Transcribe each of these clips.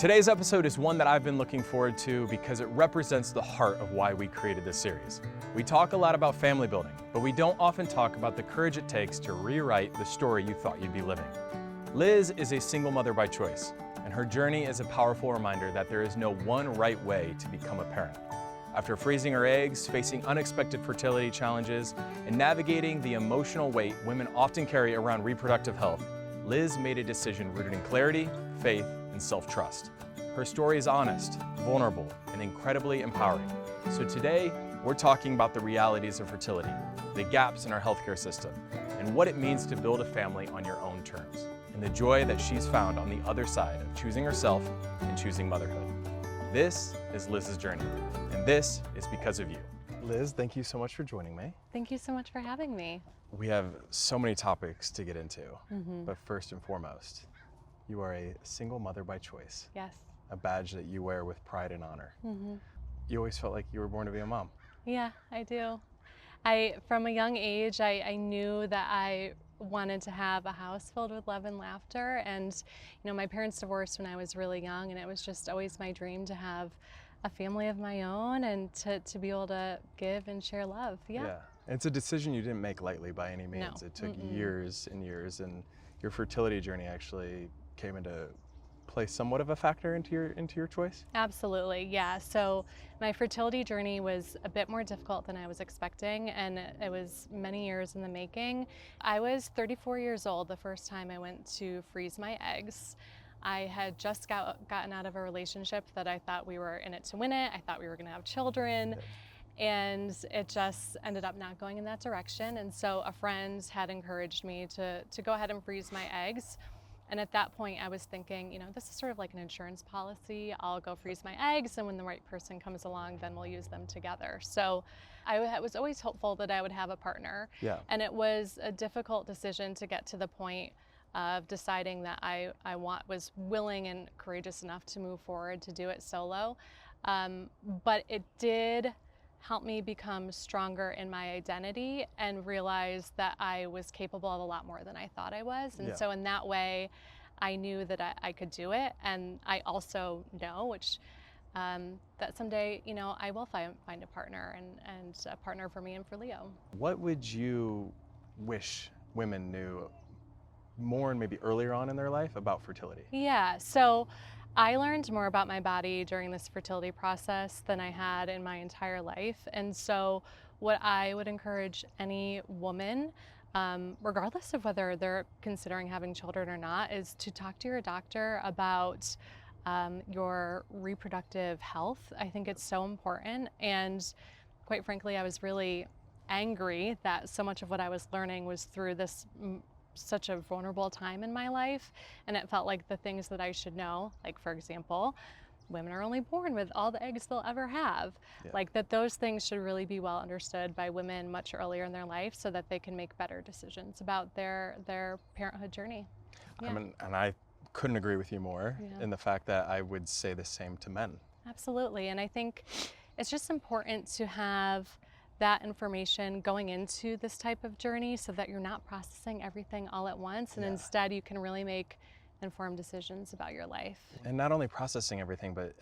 Today's episode is one that I've been looking forward to because it represents the heart of why we created this series. We talk a lot about family building, but we don't often talk about the courage it takes to rewrite the story you thought you'd be living. Liz is a single mother by choice, and her journey is a powerful reminder that there is no one right way to become a parent. After freezing her eggs, facing unexpected fertility challenges, and navigating the emotional weight women often carry around reproductive health, Liz made a decision rooted in clarity, faith, and self-trust. Her story is honest, vulnerable, and incredibly empowering. So today, we're talking about the realities of fertility, the gaps in our healthcare system, and what it means to build a family on your own terms, and the joy that she's found on the other side of choosing herself and choosing motherhood. This is Liz's journey, and this is because of you. Liz, thank you so much for joining me. Thank you so much for having me. We have so many topics to get into, but first and foremost, you are a single mother by choice. Yes. A badge that you wear with pride and honor. You always felt like you were born to be a mom. Yeah, I do. From a young age, I knew that I wanted to have a house filled with love and laughter. And, my parents divorced when I was really young, and it was just always my dream to have a family of my own and to be able to give and share love. Yeah. And it's a decision you didn't make lightly by any means. No. It took years and years, and your fertility journey actually came into play somewhat of a factor into your choice? Absolutely, yeah. So my fertility journey was a bit more difficult than I was expecting, and it was many years in the making. I was 34 years old the first time I went to freeze my eggs. I had just gotten out of a relationship that I thought we were in it to win it. I thought we were going to have children. And it just ended up not going in that direction. And so a friend had encouraged me to go ahead and freeze my eggs. And at that point, I was thinking, this is sort of like an insurance policy. I'll go freeze my eggs, and when the right person comes along, then we'll use them together. So I was always hopeful that I would have a partner. Yeah. And it was a difficult decision to get to the point of deciding that I was willing and courageous enough to move forward to do it solo. But it did help me become stronger in my identity and realize that I was capable of a lot more than I thought I was. And so in that way, I knew that I could do it. And I also know, that someday, I will find a partner and a partner for me and for Leo. What would you wish women knew more and maybe earlier on in their life about fertility? Yeah, so I learned more about my body during this fertility process than I had in my entire life. And so what I would encourage any woman, regardless of whether they're considering having children or not, is to talk to your doctor about your reproductive health. I think it's so important. And quite frankly, I was really angry that so much of what I was learning was through this such a vulnerable time in my life, and it felt like the things that I should know, like for example, women are only born with all the eggs they'll ever have, like that those things should really be well understood by women much earlier in their life so that they can make better decisions about their parenthood journey. And I couldn't agree with you more in the fact that I would say the same to men. Absolutely, and I think it's just important to have that information going into this type of journey so that you're not processing everything all at once, and instead you can really make informed decisions about your life. And not only processing everything, but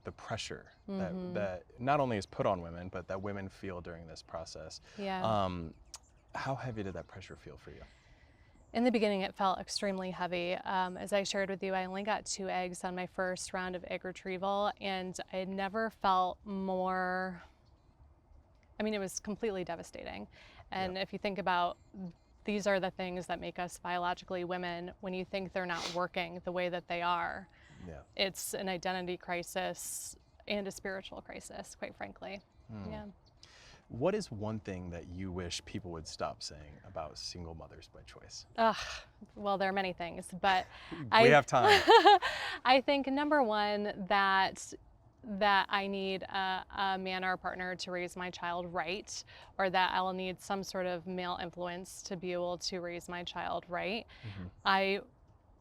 the pressure that not only is put on women, but that women feel during this process. How heavy did that pressure feel for you? In the beginning, it felt extremely heavy. As I shared with you, I only got 2 eggs on my first round of egg retrieval, and I had never felt more. It was completely devastating. And if you think about, these are the things that make us biologically women. When you think they're not working the way that they are, it's an identity crisis and a spiritual crisis, quite frankly. What is one thing that you wish people would stop saying about single mothers by choice? Well, there are many things, but we have time. I think number one, that I need a man or a partner to raise my child right, or that I'll need some sort of male influence to be able to raise my child right. I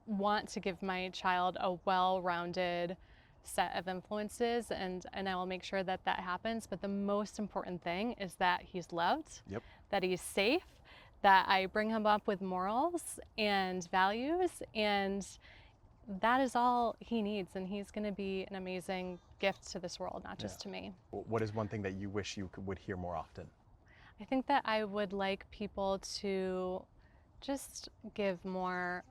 want to give my child a well-rounded set of influences, and I will make sure that happens. But the most important thing is that he's loved, that he's safe, that I bring him up with morals and values, and that is all he needs, and he's going to be an amazing gift to this world, not just to me. What is one thing that you wish would hear more often? I think that I would like people to just give more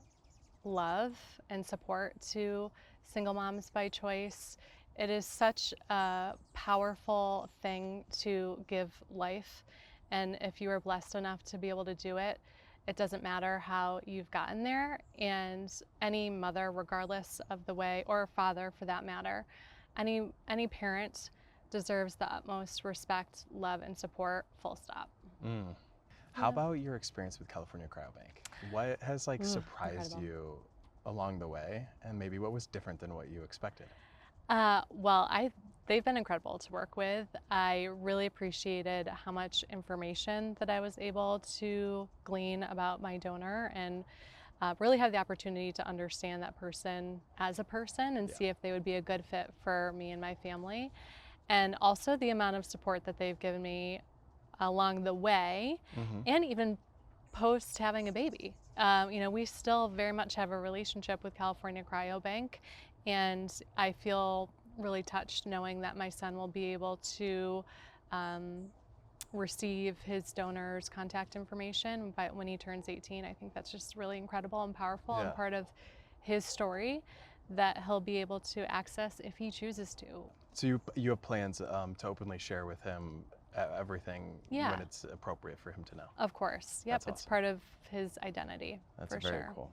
love and support to single moms by choice. It is such a powerful thing to give life, and if you are blessed enough to be able to do it, it doesn't matter how you've gotten there. And any mother, regardless of the way, or father for that matter, any parent deserves the utmost respect, love, and support, full stop. How about your experience with California Cryobank? What has surprised Incredible. you along the way, and maybe what was different than what you expected? Well, they've been incredible to work with. I really appreciated how much information that I was able to glean about my donor, and really have the opportunity to understand that person as a person and see if they would be a good fit for me and my family. And also the amount of support that they've given me along the way, and even post having a baby. We still very much have a relationship with California Cryobank, and I feel really touched knowing that my son will be able to receive his donor's contact information when he turns 18. I think that's just really incredible and powerful, and part of his story that he'll be able to access if he chooses to. So you have plans to openly share with him everything when it's appropriate for him to know? Of course. Yep. That's It's awesome. part of his identity. That's for very sure. cool.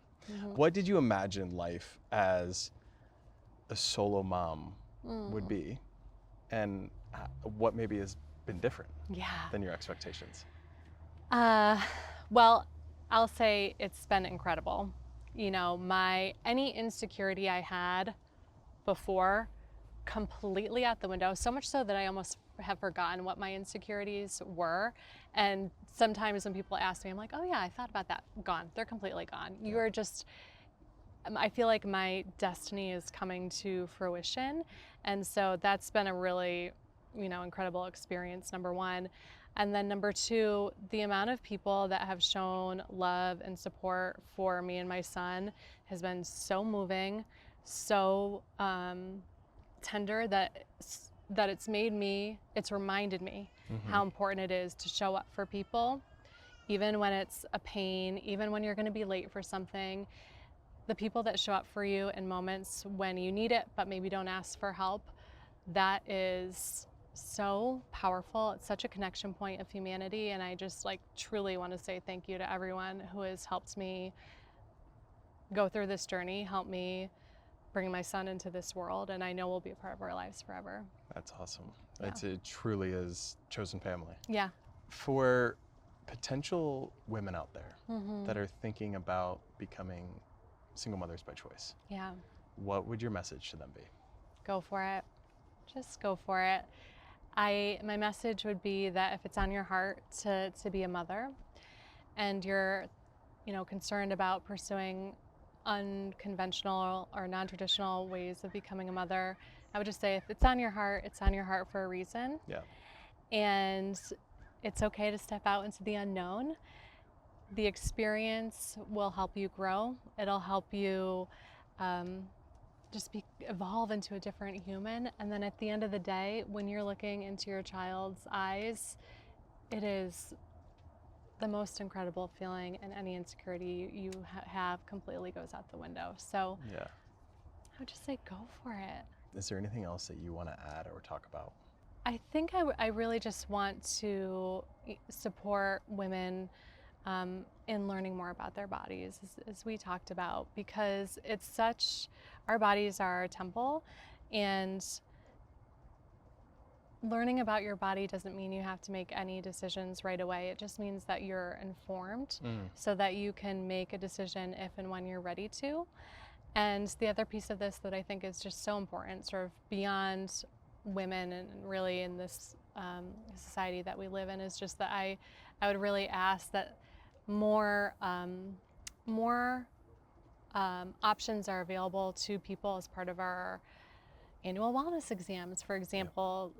What did you imagine life as a solo mom would be, and what maybe has been different than your expectations? Well, I'll say it's been incredible. Any insecurity I had before, completely out the window, so much so that I almost have forgotten what my insecurities were. And sometimes when people ask me, I'm like, oh yeah, I thought about that. Gone. They're completely gone. You are just, I feel like my destiny is coming to fruition. And so that's been a really, incredible experience, number one. And then number two, the amount of people that have shown love and support for me and my son has been so moving, so tender, that it's reminded me how important it is to show up for people, even when it's a pain, even when you're going to be late for something. The people that show up for you in moments when you need it but maybe don't ask for help, that is so powerful. It's such a connection point of humanity, and I just truly want to say thank you to everyone who has helped me go through this journey, help me bring my son into this world, and I know will be a part of our lives forever. That's awesome. It truly is chosen family. Yeah. For potential women out there that are thinking about becoming single mothers by choice, what would your message to them be? Go for it. Just go for it. My message would be that if it's on your heart to be a mother, and you're, concerned about pursuing unconventional or non-traditional ways of becoming a mother, I would just say, if it's on your heart for a reason. Yeah. And it's okay to step out into the unknown. The experience will help you grow. It'll help you evolve into a different human. And then at the end of the day, when you're looking into your child's eyes, it is the most incredible feeling, and any insecurity you have completely goes out the window. So I would just say, go for it. Is there anything else that you want to add or talk about? I think I really just want to support women in learning more about their bodies, as we talked about, because our bodies are our temple, and learning about your body doesn't mean you have to make any decisions right away. It just means that you're informed so that you can make a decision if and when you're ready to. And the other piece of this that I think is just so important, sort of beyond women and really in this society that we live in, is just that I would really ask that more options are available to people as part of our annual wellness exams, for example,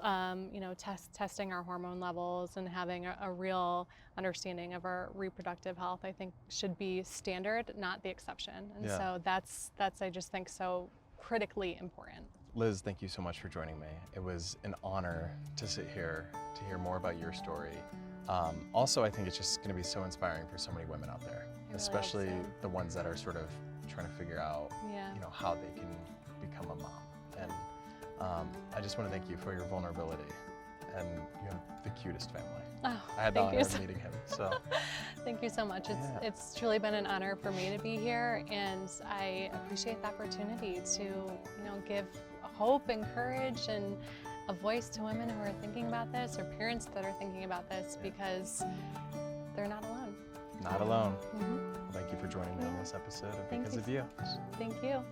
you know, testing our hormone levels and having a real understanding of our reproductive health, I think should be standard, not the exception. And Yeah. so that's I just think so critically important. Liz, thank you so much for joining me. It was an honor to sit here to hear more about your story. Also, I think it's just going to be so inspiring for so many women out there, really especially hope so. the ones that are sort of trying to figure out, Yeah. you know, how they can become a mom. And I just want to thank you for your vulnerability. And you have the cutest family. Oh, I had the thank honor you of so- meeting him. So Thank you so much. It's truly been an honor for me to be here, and I appreciate the opportunity to, you know, give hope and courage and a voice to women who are thinking about this, or parents that are thinking about this, because they're not alone. not alone. Mhm. Thank you for joining me on this episode of Thank Because you of You. Thank you.